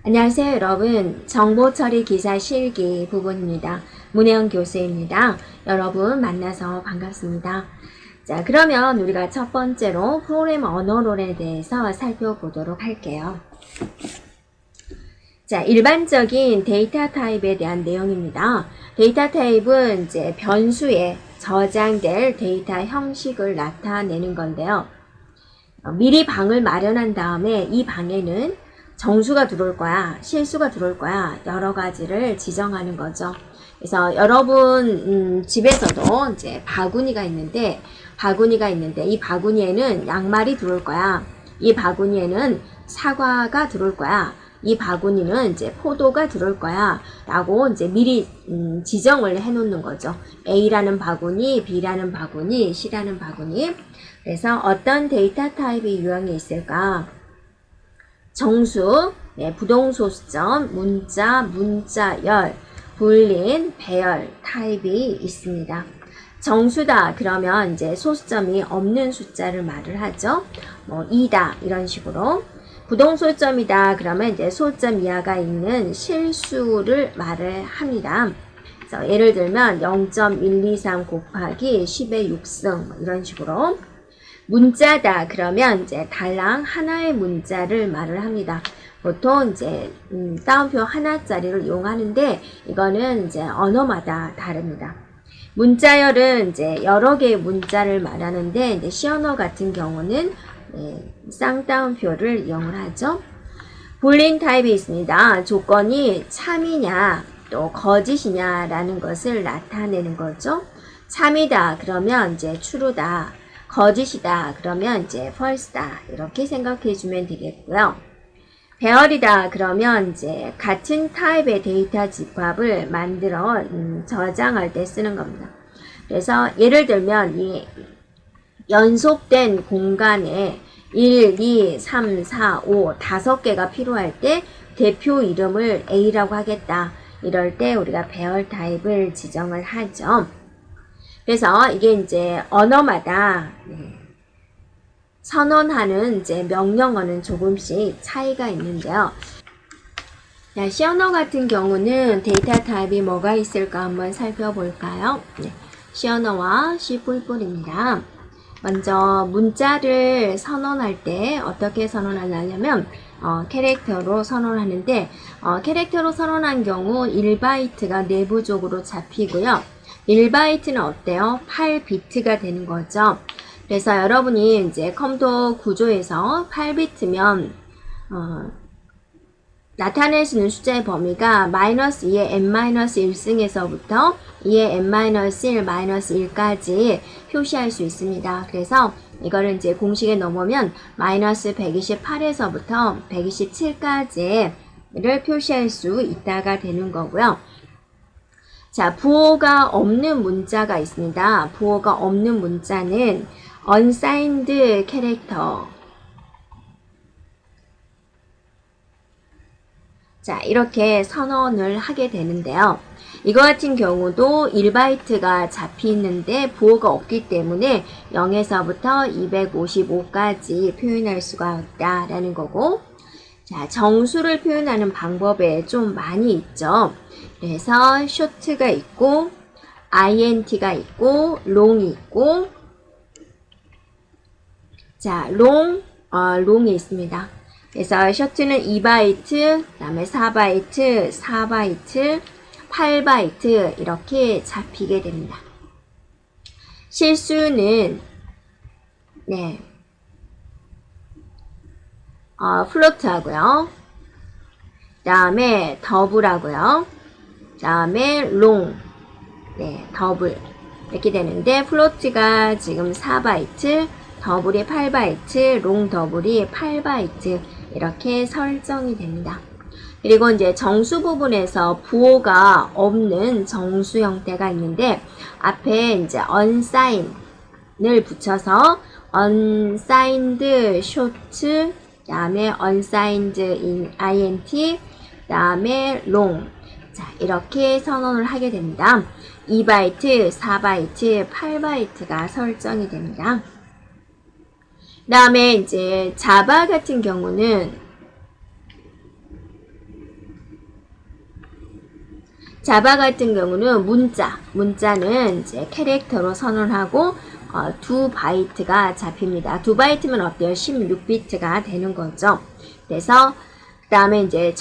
안녕하세요 여러분. 정보처리 기사 실기 부분입니다. 문혜영 교수입니다. 여러분 만나서 반갑습니다. 자, 그러면 우리가 첫 번째로 프로그래머 언어론에 대해서 살펴보도록 할게요. 자, 일반적인 데이터 타입에 대한 내용입니다. 데이터 타입은 이제 변수에 저장될 데이터 형식을 나타내는 건데요. 미리 방을 마련한 다음에 이 방에는 정수가 들어올 거야, 실수가 들어올 거야, 여러 가지를 지정하는 거죠. 그래서 여러분 집에서도 이제 바구니가 있는데 이 바구니에는 양말이 들어올 거야. 이 바구니에는 사과가 들어올 거야. 이 바구니는 이제 포도가 들어올 거야. 라고 이제 미리 지정을 해 놓는 거죠. A라는 바구니, B라는 바구니, C라는 바구니. 그래서 어떤 데이터 타입이 유형이 있을까? 정수, 부동소수점, 문자, 문자열, 불린, 배열 타입이 있습니다. 정수다 그러면 이제 소수점이 없는 숫자를 말을 하죠. 뭐 2다 이런 식으로. 부동소수점이다 그러면 이제 소수점 이하가 있는 실수를 말을 합니다. 그래서 예를 들면 0.123 곱하기 10의 6승 이런 식으로. 문자다 그러면 이제 달랑 하나의 문자를 말을 합니다. 보통 이제 따옴표 하나짜리를 이용하는데 이거는 이제 언어마다 다릅니다. 문자열은 이제 여러 개의 문자를 말하는데 이제 시언어 같은 경우는 쌍따옴표를 이용을 하죠. 불린 타입이 있습니다. 조건이 참이냐 또 거짓이냐라는 것을 나타내는 거죠. 참이다 그러면 이제 true다. 거짓이다 그러면 이제 false다 이렇게 생각해 주면 되겠고요. 배열이다 그러면 이제 같은 타입의 데이터 집합을 만들어 저장할 때 쓰는 겁니다. 그래서 예를 들면 이 연속된 공간에 1, 2, 3, 4, 5 5개가 필요할 때 대표 이름을 A라고 하겠다. 이럴 때 우리가 배열 타입을 지정을 하죠. 그래서 이게 이제 언어마다 선언하는 이제 명령어는 조금씩 차이가 있는데요. 자, C언어 같은 경우는 데이터 타입이 뭐가 있을까 한번 살펴볼까요? C언어와 C++입니다. 먼저 문자를 선언할 때 어떻게 선언하냐면 캐릭터로 선언하는데 캐릭터로 선언한 경우 1바이트가 내부적으로 잡히고요. 1바이트는 어때요? 8비트가 되는 거죠. 그래서 여러분이 이제 컴퓨터 구조에서 8비트면 나타낼 수 있는 숫자의 범위가 -2의 n-1승에서부터 2의 n-1, -1까지 표시할 수 있습니다. 그래서 이거를 이제 공식에 넣으면 -128에서부터 127까지를 표시할 수 있다가 되는 거고요. 자, 부호가 없는 문자가 있습니다. 부호가 없는 문자는 unsigned character. 자, 이렇게 선언을 하게 되는데요. 이거 같은 경우도 1바이트가 잡히는데 부호가 없기 때문에 0에서부터 255까지 표현할 수가 없다라는 거고, 자, 정수를 표현하는 방법에 좀 많이 있죠. 그래서 short가 있고 int가 있고 long이 있고, 자, long이 있습니다. 그래서 short는 2바이트, 그 다음에 4바이트, 4바이트, 8바이트 이렇게 잡히게 됩니다. 실수는 플로트 하고요. 그 다음에 더블 하고요. 그 다음에 롱, 더블 이렇게 되는데 플로트가 지금 4바이트, 더블이 8바이트, 롱 더블이 8바이트 이렇게 설정이 됩니다. 그리고 이제 정수 부분에서 부호가 없는 정수 형태가 있는데 앞에 이제 unsigned을 붙여서 unsigned short, 그 다음에 unsigned int, 그 다음에 long. 자, 이렇게 선언을 하게 됩니다. 2바이트, 4바이트, 8바이트가 설정이 됩니다. 그 다음에 이제 자바 같은 경우는 자바 같은 경우는 문자는 이제 캐릭터로 선언하고 2바이트가 잡힙니다. 2바이트면 어때요? 16비트가 되는 거죠. 그래서 그 다음에 이제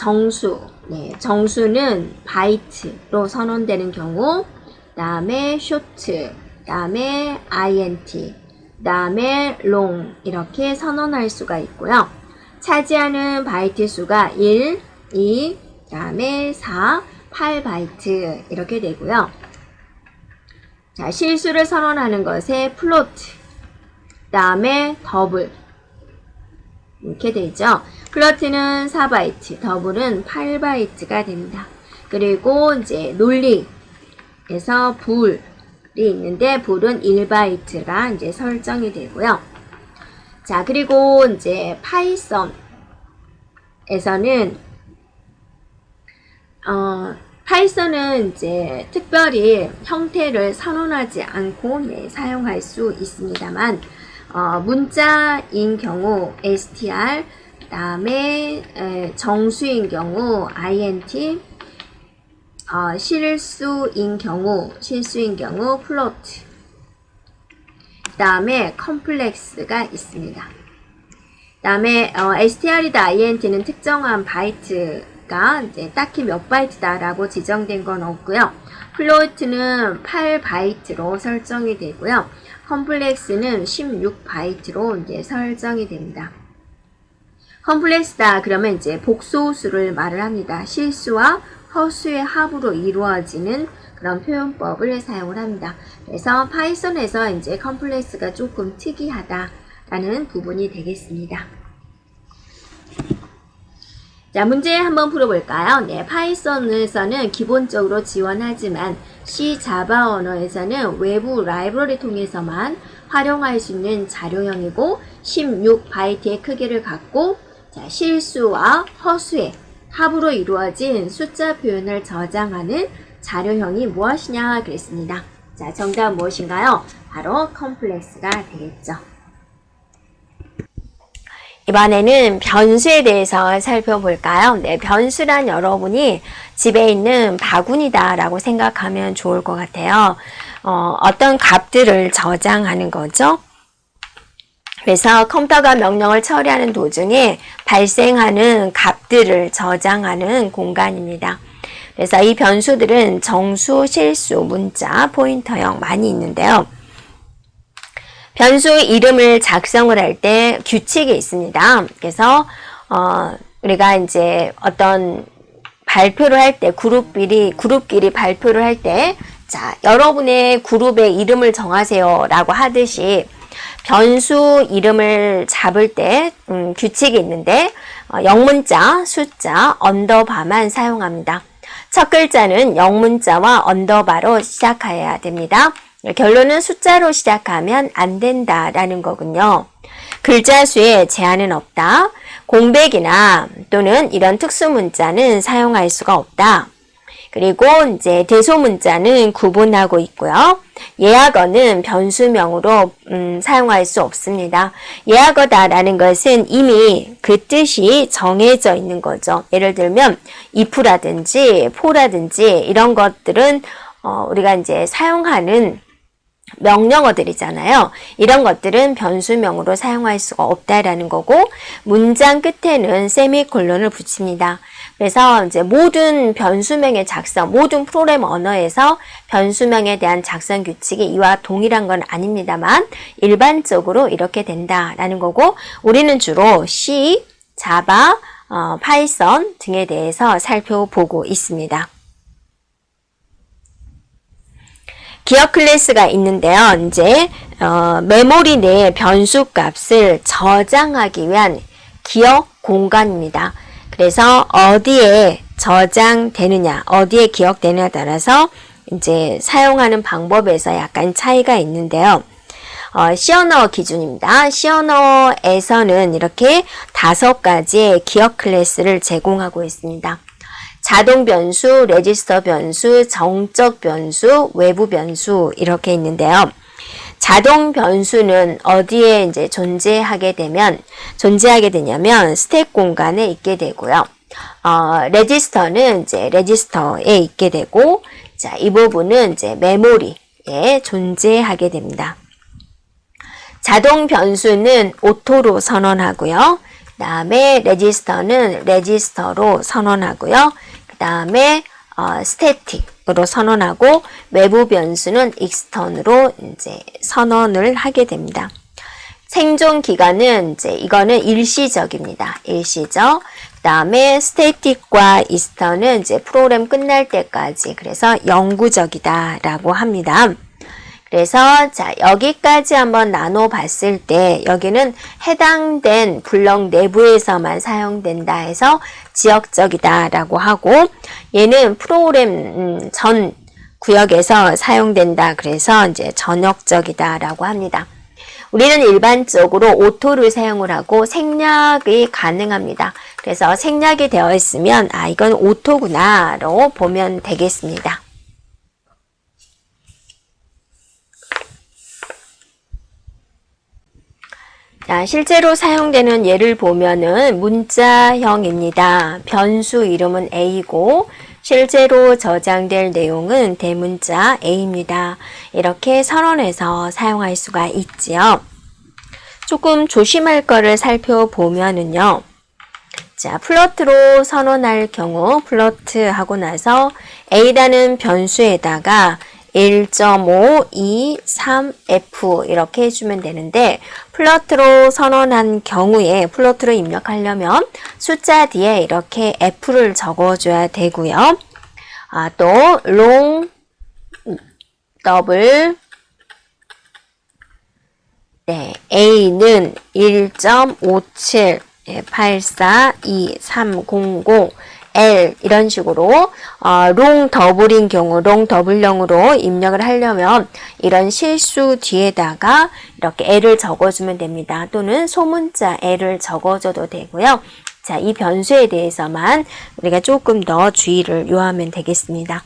정수는 바이트로 선언되는 경우, 그 다음에 쇼트, 그 다음에 int, 그 다음에 long 이렇게 선언할 수가 있고요. 차지하는 바이트 수가 1, 2, 그 다음에 4, 8바이트 이렇게 되고요. 자, 실수를 선언하는 것에 플로트, 그 다음에 더블 이렇게 되죠. 플로트는 4바이트, 더블은 8바이트가 됩니다. 그리고 이제 논리에서 불이 있는데 불은 1바이트가 이제 설정이 되고요. 자, 그리고 이제 파이썬은 이제 특별히 형태를 선언하지 않고 사용할 수 있습니다만, 문자인 경우 str, 그 다음에 정수인 경우 int, 실수인 경우 플로트, 그 다음에 컴플렉스가 있습니다. 그 다음에 str이다 int는 특정한 바이트가 이제 딱히 몇 바이트다라고 지정된 건 없고요. 플로트는 8바이트로 설정이 되고요. 컴플렉스는 16바이트로 이제 설정이 됩니다. 컴플렉스다 그러면 이제 복소수를 말을 합니다. 실수와 허수의 합으로 이루어지는 그런 표현법을 사용을 합니다. 그래서 파이썬에서 이제 컴플렉스가 조금 특이하다라는 부분이 되겠습니다. 자, 문제 한번 풀어볼까요? 네, 파이썬에서는 기본적으로 지원하지만 C 자바 언어에서는 외부 라이브러리 통해서만 활용할 수 있는 자료형이고 16바이트의 크기를 갖고 자, 실수와 허수의 합으로 이루어진 숫자 표현을 저장하는 자료형이 무엇이냐 그랬습니다. 자, 정답은 무엇인가요? 바로 컴플렉스가 되겠죠. 이번에는 변수에 대해서 살펴볼까요? 네, 변수란 여러분이 집에 있는 바구니다 라고 생각하면 좋을 것 같아요. 어떤 값들을 저장하는 거죠. 그래서 컴퓨터가 명령을 처리하는 도중에 발생하는 값들을 저장하는 공간입니다. 그래서 이 변수들은 정수, 실수, 문자, 포인터형 많이 있는데요. 변수 이름을 작성을 할 때 규칙이 있습니다. 그래서 우리가 이제 어떤 발표를 할 때 그룹끼리 발표를 할 때 자, 여러분의 그룹의 이름을 정하세요 라고 하듯이 변수 이름을 잡을 때 규칙이 있는데 영문자, 숫자, 언더바만 사용합니다. 첫 글자는 영문자와 언더바로 시작해야 됩니다. 결론은 숫자로 시작하면 안 된다라는 거군요. 글자 수에 제한은 없다. 공백이나 또는 이런 특수 문자는 사용할 수가 없다. 그리고 이제 대소문자는 구분하고 있고요. 예약어는 변수명으로 사용할 수 없습니다. 예약어다라는 것은 이미 그 뜻이 정해져 있는 거죠. 예를 들면 if라든지 for라든지 이런 것들은 우리가 이제 사용하는 명령어들이잖아요. 이런 것들은 변수명으로 사용할 수가 없다라는 거고 문장 끝에는 세미콜론을 붙입니다. 그래서 이제 모든 변수명의 작성, 모든 프로그램 언어에서 변수명에 대한 작성 규칙이 이와 동일한 건 아닙니다만 일반적으로 이렇게 된다라는 거고 우리는 주로 C, 자바, 파이썬 등에 대해서 살펴보고 있습니다. 기억 클래스가 있는데요. 이제 메모리 내에 변수 값을 저장하기 위한 기억 공간입니다. 그래서 어디에 저장되느냐, 어디에 기억되느냐에 따라서 이제 사용하는 방법에서 약간 차이가 있는데요. C 언어 기준입니다. C 언어에서는 이렇게 5가지의 기억 클래스를 제공하고 있습니다. 자동 변수, 레지스터 변수, 정적 변수, 외부 변수 이렇게 있는데요. 자동 변수는 어디에 이제 존재하게 되냐면 스택 공간에 있게 되고요. 레지스터는 이제 레지스터에 있게 되고, 자, 이 부분은 이제 메모리에 존재하게 됩니다. 자동 변수는 오토로 선언하고요. 그 다음에 레지스터는 레지스터로 선언하고요. 그 다음에 스태틱으로 선언하고, 외부 변수는 익스턴으로 이제 선언을 하게 됩니다. 생존 기간은 이제 이거는 일시적입니다. 일시적. 그 다음에 스태틱과 익스턴은 이제 프로그램 끝날 때까지, 그래서 영구적이다라고 합니다. 그래서 자, 여기까지 한번 나눠 봤을 때 여기는 해당된 블럭 내부에서만 사용된다 해서 지역적이다라고 하고, 얘는 프로그램 전 구역에서 사용된다 그래서 이제 전역적이다라고 합니다. 우리는 일반적으로 오토를 사용을 하고 생략이 가능합니다. 그래서 생략이 되어 있으면 이건 오토구나로 보면 되겠습니다. 자, 실제로 사용되는 예를 보면은 문자형입니다. 변수 이름은 A고 실제로 저장될 내용은 대문자 A입니다. 이렇게 선언해서 사용할 수가 있지요. 조금 조심할 거를 살펴보면은요. 자, 플러트로 선언할 경우 플러트 하고 나서 A라는 변수에다가 1.5, 2, 3, F 이렇게 해주면 되는데, 플러트로 선언한 경우에 플러트로 입력하려면 숫자 뒤에 이렇게 F를 적어줘야 되고요. 또 long, 더블, 네, A는 1.57, 842300 L 이런 식으로 롱 더블인 경우 롱 더블형으로 입력을 하려면 이런 실수 뒤에다가 이렇게 L을 적어주면 됩니다. 또는 소문자 L을 적어줘도 되고요. 자, 이 변수에 대해서만 우리가 조금 더 주의를 요하면 되겠습니다.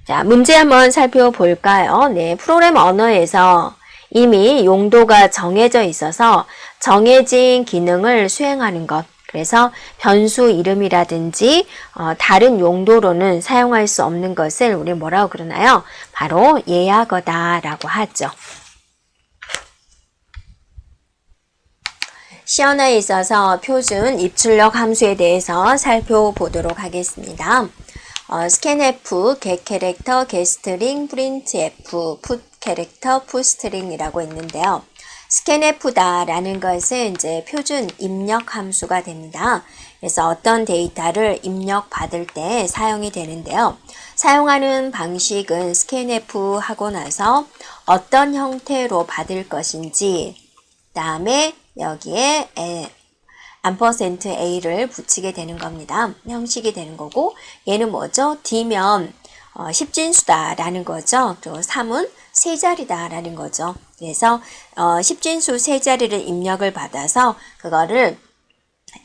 자, 문제 한번 살펴볼까요? 네, 프로그램 언어에서 이미 용도가 정해져 있어서 정해진 기능을 수행하는 것. 그래서 변수 이름이라든지 다른 용도로는 사용할 수 없는 것을 우리 뭐라고 그러나요? 바로 예약어다라고 하죠. 시연에 있어서 표준 입출력 함수에 대해서 살펴보도록 하겠습니다. scanf, getCharacter, getString, printf, putCharacter, putString이라고 있는데요. scanf다라는 것은 이제 표준 입력 함수가 됩니다. 그래서 어떤 데이터를 입력받을 때 사용이 되는데요. 사용하는 방식은 scanf 하고 나서 어떤 형태로 받을 것인지, 그 다음에 여기에 %A를 붙이게 되는 겁니다. 형식이 되는 거고, 얘는 뭐죠? D면 10진수다라는 거죠. 그리고 3은 세 자리다라는 거죠. 그래서 10진수 세 자리를 입력을 받아서 그거를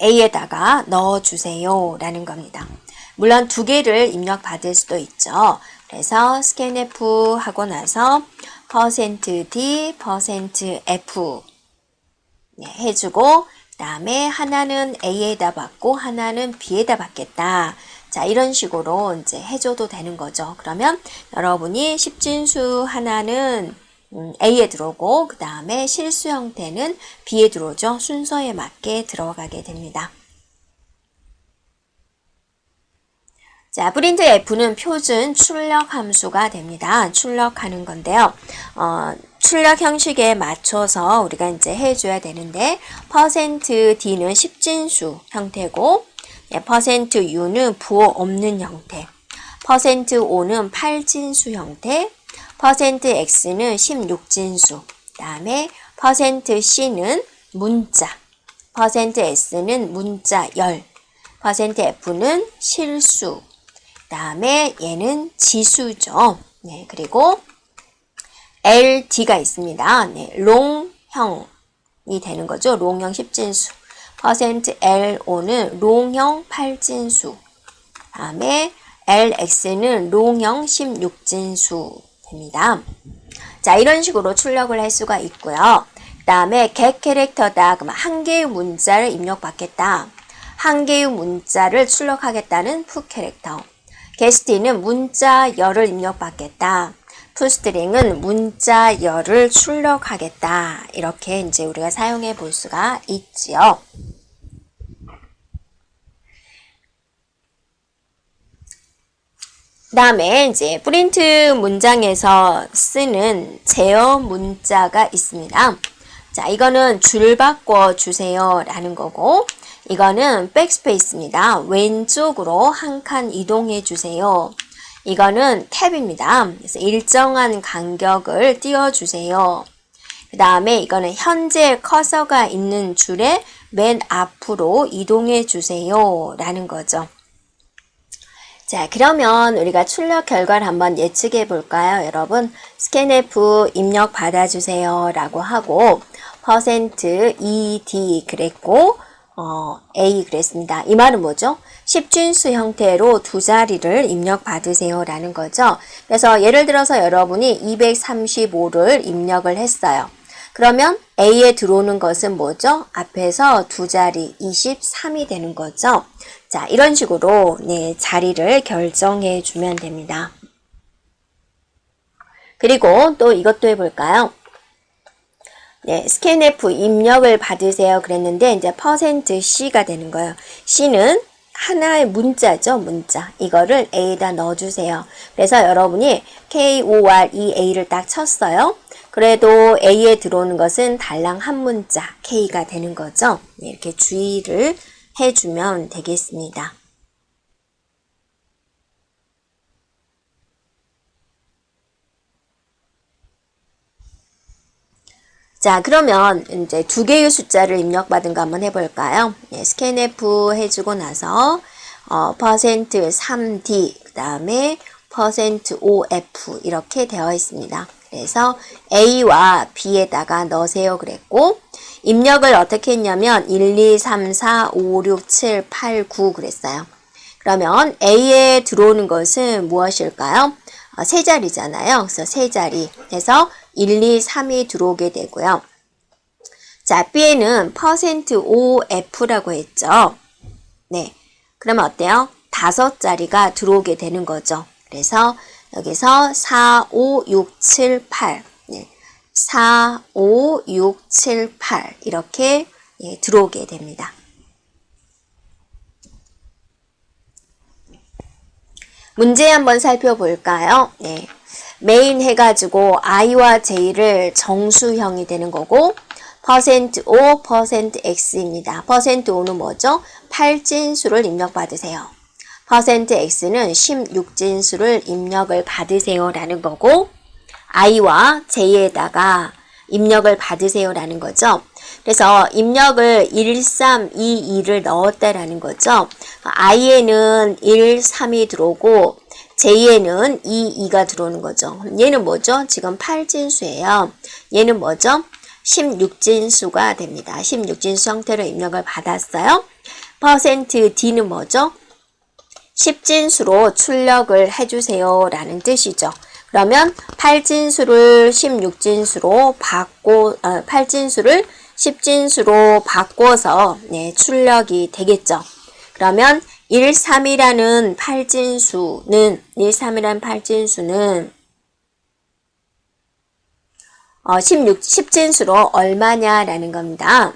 A에다가 넣어주세요 라는 겁니다. 물론 두 개를 입력받을 수도 있죠. 그래서 scanf 하고 나서 %D, %F 해주고, 그 다음에 하나는 A에다 받고 하나는 B에다 받겠다. 자, 이런 식으로 이제 해줘도 되는 거죠. 그러면 여러분이 10진수 하나는 A에 들어오고, 그 다음에 실수 형태는 B에 들어오죠. 순서에 맞게 들어가게 됩니다. 자, printf는 표준 출력 함수가 됩니다. 출력하는 건데요. 출력 형식에 맞춰서 우리가 이제 해줘야 되는데, %D는 10진수 형태고, %U는 부호 없는 형태, %O는 8진수 형태, %X는 16진수, 그 다음에 %C는 문자, %S는 문자열, %F는 실수, 그 다음에 얘는 지수죠. 네, 그리고 LD가 있습니다. 네, 롱형이 되는 거죠. 롱형 10진수. %LO는 롱형 8진수. 다음에 LX는 롱형 16진수 됩니다. 자, 이런 식으로 출력을 할 수가 있고요. 그 다음에 get 캐릭터다. 그러면 한 개의 문자를 입력받겠다. 한 개의 문자를 출력하겠다는 put 캐릭터. get는 문자열을 입력받겠다. toString은 문자열을 출력하겠다. 이렇게 이제 우리가 사용해 볼 수가 있지요. 다음에 이제 프린트 문장에서 쓰는 제어 문자가 있습니다. 자, 이거는 줄 바꿔 주세요 라는 거고, 이거는 백스페이스입니다. 왼쪽으로 한 칸 이동해 주세요. 이거는 탭입니다. 그래서 일정한 간격을 띄워주세요. 그 다음에 이거는 현재 커서가 있는 줄의 맨 앞으로 이동해 주세요 라는 거죠. 자, 그러면 우리가 출력 결과를 한번 예측해 볼까요? 여러분, scanf 입력 받아주세요 라고 하고 %ed 그랬고 A 그랬습니다. 이 말은 뭐죠? 10진수 형태로 두 자리를 입력 받으세요 라는 거죠. 그래서 예를 들어서 여러분이 235를 입력을 했어요. 그러면 A에 들어오는 것은 뭐죠? 앞에서 두 자리 23이 되는 거죠. 자, 이런 식으로 네, 자리를 결정해 주면 됩니다. 그리고 또 이것도 해볼까요? 네, scanf 입력을 받으세요 그랬는데 이제 %C가 되는 거예요. C는 하나의 문자죠, 문자. 이거를 A에다 넣어주세요. 그래서 여러분이 KOREA를 딱 쳤어요. 그래도 A에 들어오는 것은 달랑 한 문자 K가 되는 거죠. 네, 이렇게 주의를 해주면 되겠습니다. 자, 그러면 이제 두 개의 숫자를 입력받은 거 한번 해볼까요? 네, scanf 해주고 나서 %3d 그 다음에 %OF 이렇게 되어 있습니다. 그래서 A와 B에다가 넣으세요 그랬고, 입력을 어떻게 했냐면 1, 2, 3, 4, 5, 6, 7, 8, 9 그랬어요. 그러면 A에 들어오는 것은 무엇일까요? 세 자리잖아요. 그래서 세 자리 해서 1, 2, 3이 들어오게 되고요. 자, B에는 %OF라고 했죠. 네. 그러면 어때요? 다섯 자리가 들어오게 되는 거죠. 그래서 여기서 4, 5, 6, 7, 8. 네. 4, 5, 6, 7, 8. 이렇게 예, 들어오게 됩니다. 문제 한번 살펴볼까요? 네. 메인 해가지고 i와 j를 정수형이 되는 거고 %O, %x입니다. %O는 뭐죠? 8진수를 입력받으세요. %x는 16진수를 입력을 받으세요 라는 거고 i와 j에다가 입력을 받으세요 라는 거죠. 그래서 입력을 1, 3, 2, 2를 넣었다라는 거죠. i에는 1, 3이 들어오고 j에는 2, 2가 들어오는 거죠. 얘는 뭐죠? 지금 8진수예요. 얘는 뭐죠? 16진수가 됩니다. 16진수 형태로 입력을 받았어요. %d는 뭐죠? 10진수로 출력을 해주세요 라는 뜻이죠. 그러면 8진수를 16진수로 바꿔 8진수를 10진수로 바꿔서 네, 출력이 되겠죠. 그러면 1, 3이라는 8진수는 10진수로 얼마냐라는 겁니다.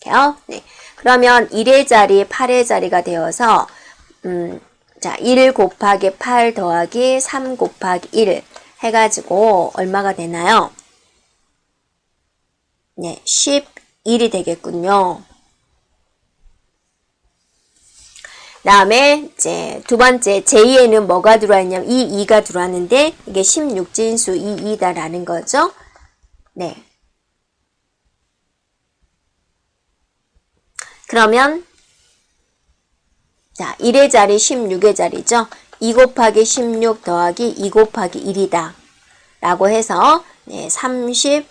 이렇게요. 네. 그러면 1의 자리, 8의 자리가 되어서 자, 1 곱하기 8 더하기 3 곱하기 1 해가지고 얼마가 되나요? 네, 11이 되겠군요. 다음에 이제 두 번째 J에는 뭐가 들어와 있냐면 2가 들어왔는데 이게 16진수 2다라는 거죠. 네. 그러면 자, 1의 자리 16의 자리죠. 2 곱하기 16 더하기 2 곱하기 1이다. 라고 해서 네, 34가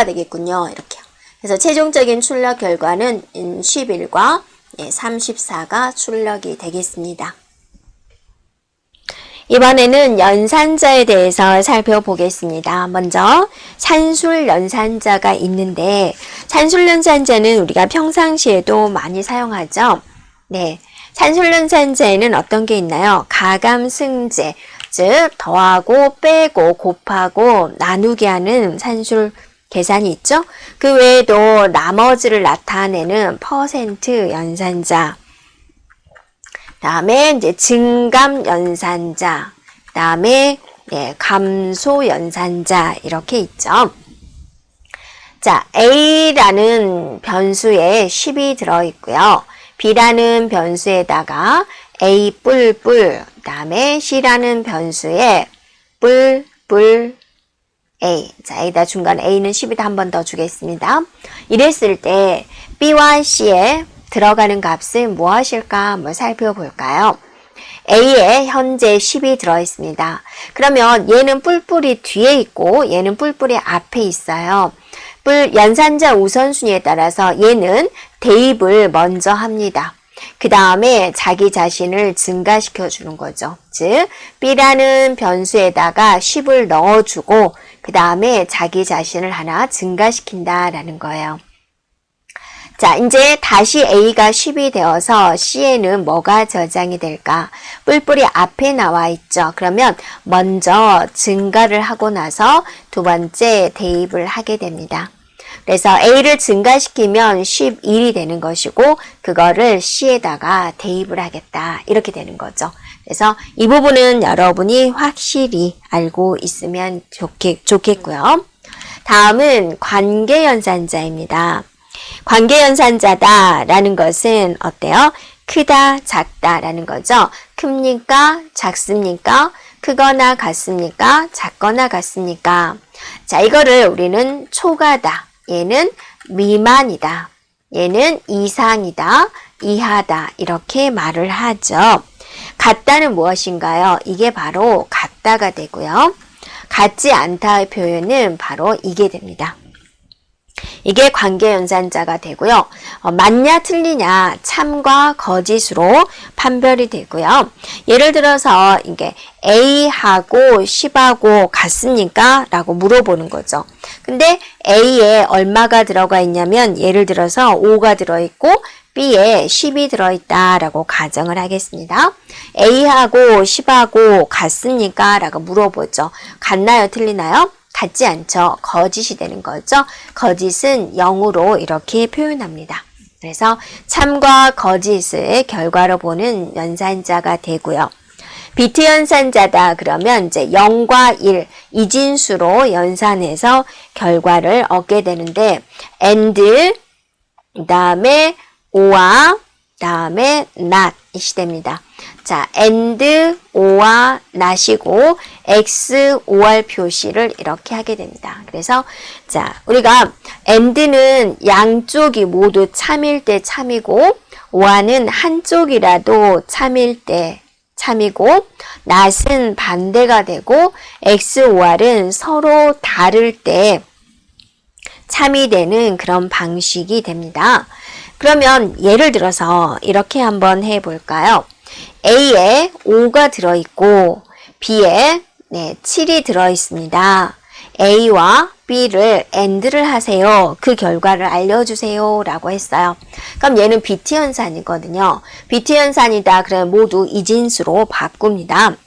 되겠군요. 이렇게요. 그래서 최종적인 출력 결과는 11과 34가 출력이 되겠습니다. 이번에는 연산자에 대해서 살펴보겠습니다. 먼저 산술연산자가 있는데 산술연산자는 우리가 평상시에도 많이 사용하죠. 네, 산술연산자에는 어떤 게 있나요? 가감승제, 즉 더하고 빼고 곱하고 나누게 하는 산술 계산이 있죠. 그 외에도 나머지를 나타내는 퍼센트 연산자, 다음에 이제 증감 연산자, 다음에 감소 연산자 이렇게 있죠. 자, A라는 변수에 10이 들어있고요. B라는 변수에다가 A 뿔뿔, 다음에 C라는 변수에 뿔뿔 A. 자, 여기다 중간 A는 10이다 한 번 더 주겠습니다. 이랬을 때 B와 C에 들어가는 값은 무엇일까 한번 살펴볼까요? A에 현재 10이 들어있습니다. 그러면 얘는 뿔뿔이 뒤에 있고 얘는 뿔뿔이 앞에 있어요. 연산자 우선순위에 따라서 얘는 대입을 먼저 합니다. 그 다음에 자기 자신을 증가시켜 주는 거죠. 즉 B라는 변수에다가 10을 넣어주고 그 다음에 자기 자신을 하나 증가시킨다라는 거예요. 자, 이제 다시 A가 10이 되어서 C에는 뭐가 저장이 될까? 뿔뿔이 앞에 나와 있죠. 그러면 먼저 증가를 하고 나서 두 번째 대입을 하게 됩니다. 그래서 A를 증가시키면 11이 되는 것이고 그거를 C에다가 대입을 하겠다. 이렇게 되는 거죠. 그래서 이 부분은 여러분이 확실히 알고 있으면 좋겠고요. 다음은 관계연산자입니다. 관계연산자다라는 것은 어때요? 크다, 작다라는 거죠. 큽니까? 작습니까? 크거나 같습니까? 작거나 같습니까? 자, 이거를 우리는 초과다. 얘는 미만이다. 얘는 이상이다. 이하다. 이렇게 말을 하죠. 같다는 무엇인가요? 이게 바로 같다가 되고요. 같지 않다의 표현은 바로 이게 됩니다. 이게 관계연산자가 되고요. 맞냐 틀리냐 참과 거짓으로 판별이 되고요. 예를 들어서 이게 A하고 10하고 같습니까? 라고 물어보는 거죠. 근데 A에 얼마가 들어가 있냐면 예를 들어서 5가 들어있고 B에 10이 들어있다 라고 가정을 하겠습니다. A하고 10하고 같습니까? 라고 물어보죠. 같나요? 틀리나요? 같지 않죠. 거짓이 되는 거죠. 거짓은 0으로 이렇게 표현합니다. 그래서 참과 거짓을 결과로 보는 연산자가 되고요. 비트 연산자다 그러면 이제 0과 1 이진수로 연산해서 결과를 얻게 되는데 and 그다음에 or와 다음에 not 이 시대입니다. 자, and, or와 not이고 x, or 표시를 이렇게 하게 됩니다. 그래서 자, 우리가 and는 양쪽이 모두 참일 때 참이고 or는 한쪽이라도 참일 때 참이고 not은 반대가 되고 x, or은 서로 다를 때 참이 되는 그런 방식이 됩니다. 그러면 예를 들어서 이렇게 한번 해볼까요? A에 5가 들어있고 B에 7이 들어있습니다. A와 B를 AND를 하세요. 그 결과를 알려주세요. 라고 했어요. 그럼 얘는 비트 연산이거든요. 비트 연산이다. 그러면 모두 이진수로 바꿉니다.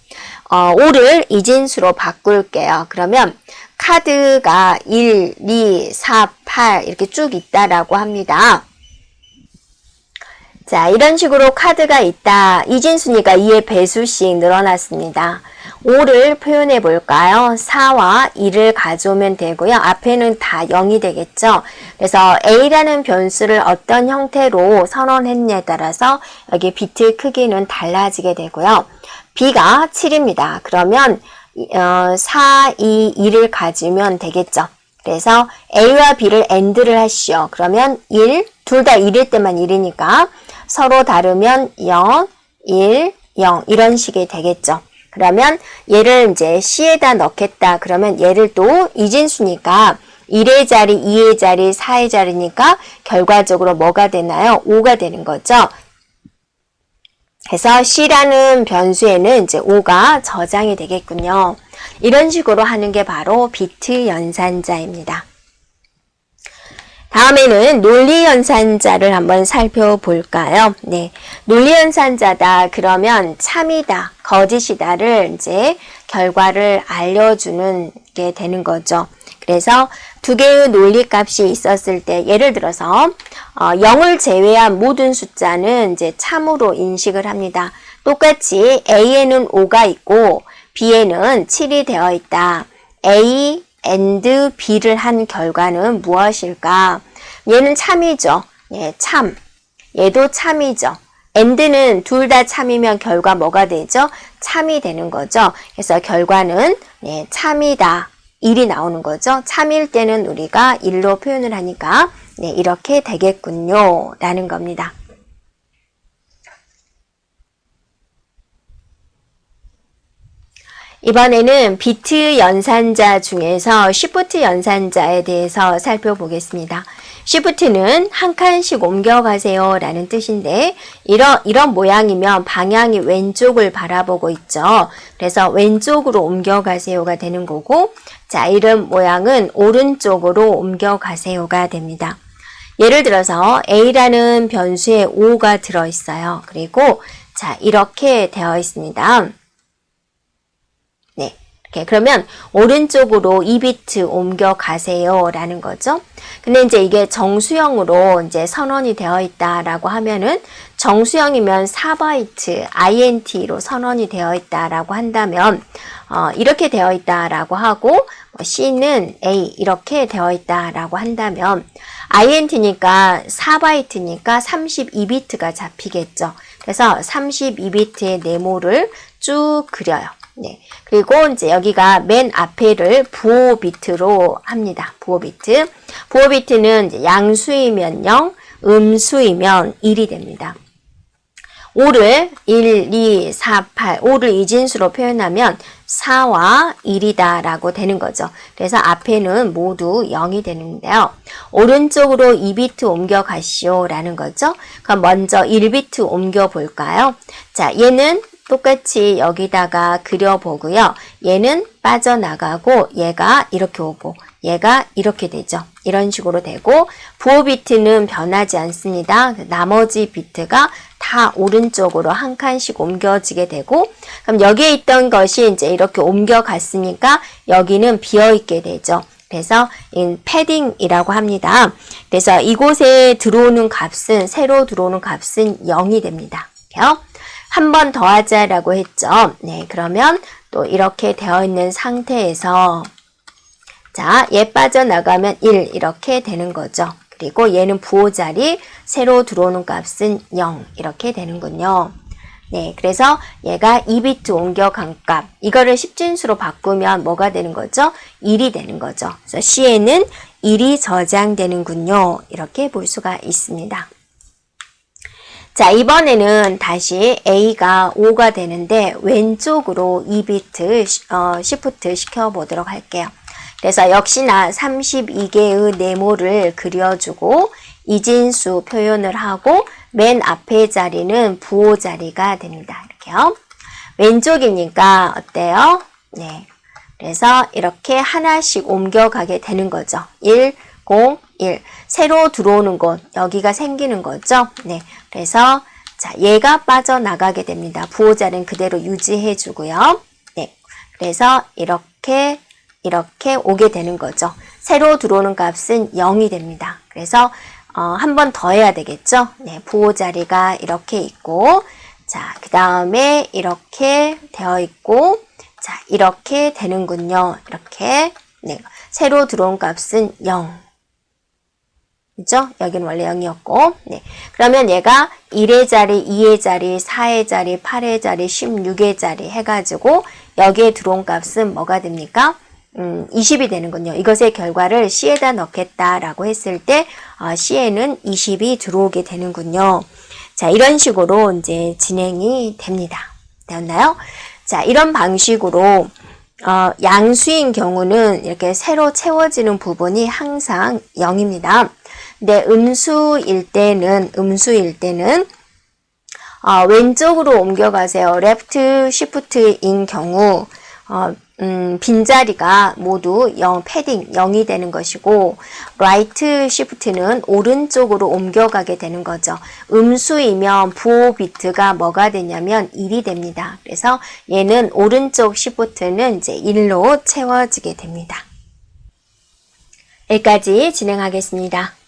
5를 이진수로 바꿀게요. 그러면 카드가 1, 2, 4, 8 이렇게 쭉 있다라고 합니다. 자, 이런 식으로 카드가 있다. 이진수니까 2의 배수씩 늘어났습니다. 5를 표현해 볼까요? 4와 2를 가져오면 되고요. 앞에는 다 0이 되겠죠. 그래서 A라는 변수를 어떤 형태로 선언했냐에 따라서 여기 비트 크기는 달라지게 되고요. B가 7입니다. 그러면 4, 2, 2를 가지면 되겠죠. 그래서 A와 B를 AND를 하시오. 그러면 1, 둘 다 1일 때만 1이니까 서로 다르면 0, 1, 0 이런 식이 되겠죠. 그러면 얘를 이제 C에다 넣겠다. 그러면 얘를 또 이진수니까 1의 자리, 2의 자리, 4의 자리니까 결과적으로 뭐가 되나요? 5가 되는 거죠. 그래서 C라는 변수에는 이제 5가 저장이 되겠군요. 이런 식으로 하는 게 바로 비트 연산자입니다. 다음에는 논리 연산자를 한번 살펴볼까요? 네. 논리 연산자다 그러면 참이다, 거짓이다를 이제 결과를 알려주는 게 되는 거죠. 그래서 두 개의 논리 값이 있었을 때 예를 들어서 0을 제외한 모든 숫자는 이제 참으로 인식을 합니다. 똑같이 A에는 5가 있고 B에는 7이 되어 있다. A and B를 한 결과는 무엇일까? 얘는 참이죠. 예, 참. 얘도 참이죠. and는 둘 다 참이면 결과 뭐가 되죠? 참이 되는 거죠. 그래서 결과는 예, 참이다. 1이 나오는 거죠. 참일 때는 우리가 1로 표현을 하니까 네, 이렇게 되겠군요. 라는 겁니다. 이번에는 비트 연산자 중에서 시프트 연산자에 대해서 살펴보겠습니다. 시프트는 한 칸씩 옮겨가세요 라는 뜻인데 이런 모양이면 방향이 왼쪽을 바라보고 있죠. 그래서 왼쪽으로 옮겨가세요가 되는 거고 자, 이런 모양은 오른쪽으로 옮겨가세요가 됩니다. 예를 들어서 A라는 변수에 5가 들어있어요. 그리고 자, 이렇게 되어 있습니다. 네. 이렇게 그러면 오른쪽으로 2비트 옮겨가세요 라는 거죠. 근데 이제 이게 정수형으로 이제 선언이 되어 있다라고 하면은 정수형이면 4바이트 INT로 선언이 되어 있다라고 한다면 이렇게 되어 있다라고 하고 C는 A 이렇게 되어 있다라고 한다면 INT니까 4바이트니까 32비트가 잡히겠죠. 그래서 32비트의 네모를 쭉 그려요. 네. 그리고 이제 여기가 맨 앞에를 부호 비트로 합니다. 부호 비트. 부호 비트는 이제 양수이면 0, 음수이면 1이 됩니다. 5를 1, 2, 4, 8, 5를 이진수로 표현하면 4와 1이다 라고 되는 거죠. 그래서 앞에는 모두 0이 되는데요. 오른쪽으로 2비트 옮겨 가시오 라는 거죠. 그럼 먼저 1비트 옮겨 볼까요? 자, 얘는 똑같이 여기다가 그려보고요. 얘는 빠져나가고 얘가 이렇게 오고 얘가 이렇게 되죠. 이런 식으로 되고 부호 비트는 변하지 않습니다. 나머지 비트가 다 오른쪽으로 한 칸씩 옮겨지게 되고 그럼 여기에 있던 것이 이제 이렇게 옮겨갔으니까 여기는 비어있게 되죠. 그래서 패딩이라고 합니다. 그래서 이곳에 들어오는 값은 새로 들어오는 값은 0이 됩니다. 한 번 더 하자라고 했죠. 네, 그러면 또 이렇게 되어 있는 상태에서 자, 얘 빠져나가면 1 이렇게 되는 거죠. 그리고 얘는 부호 자리 새로 들어오는 값은 0 이렇게 되는군요. 네, 그래서 얘가 2비트 옮겨간 값 이거를 10진수로 바꾸면 뭐가 되는 거죠? 1이 되는 거죠. 그래서 C에는 1이 저장되는군요. 이렇게 볼 수가 있습니다. 자, 이번에는 다시 A가 5가 되는데 왼쪽으로 2비트 시프트 시켜보도록 할게요. 그래서 역시나 32개의 네모를 그려주고 이진수 표현을 하고 맨 앞에 자리는 부호 자리가 됩니다. 이렇게요. 왼쪽이니까 어때요? 네. 그래서 이렇게 하나씩 옮겨가게 되는 거죠. 1, 0, 1. 새로 들어오는 곳, 여기가 생기는 거죠. 네. 그래서, 자, 얘가 빠져나가게 됩니다. 부호 자리는 그대로 유지해 주고요. 네. 그래서 이렇게 오게 되는 거죠. 새로 들어오는 값은 0이 됩니다. 그래서, 한 번 더 해야 되겠죠. 네. 부호 자리가 이렇게 있고, 자, 그 다음에 이렇게 되어 있고, 자, 이렇게 되는군요. 이렇게. 네. 새로 들어온 값은 0. 그죠? 여기는 원래 0이었고. 네. 그러면 얘가 1의 자리, 2의 자리, 4의 자리, 8의 자리, 16의 자리 해가지고 여기에 들어온 값은 뭐가 됩니까? 20이 되는군요. 이것의 결과를 C에다 넣겠다라고 했을 때 C에는 20이 들어오게 되는군요. 자, 이런 식으로 이제 진행이 됩니다. 되었나요? 자, 이런 방식으로 양수인 경우는 이렇게 새로 채워지는 부분이 항상 0입니다. 근데 음수일 때는 왼쪽으로 옮겨가세요. left shift인 경우 빈자리가 모두 패딩 0이 되는 것이고 right shift는 오른쪽으로 옮겨가게 되는 거죠. 음수이면 부호 비트가 뭐가 되냐면 1이 됩니다. 그래서 얘는 오른쪽 shift는 이제 1로 채워지게 됩니다. 여기까지 진행하겠습니다.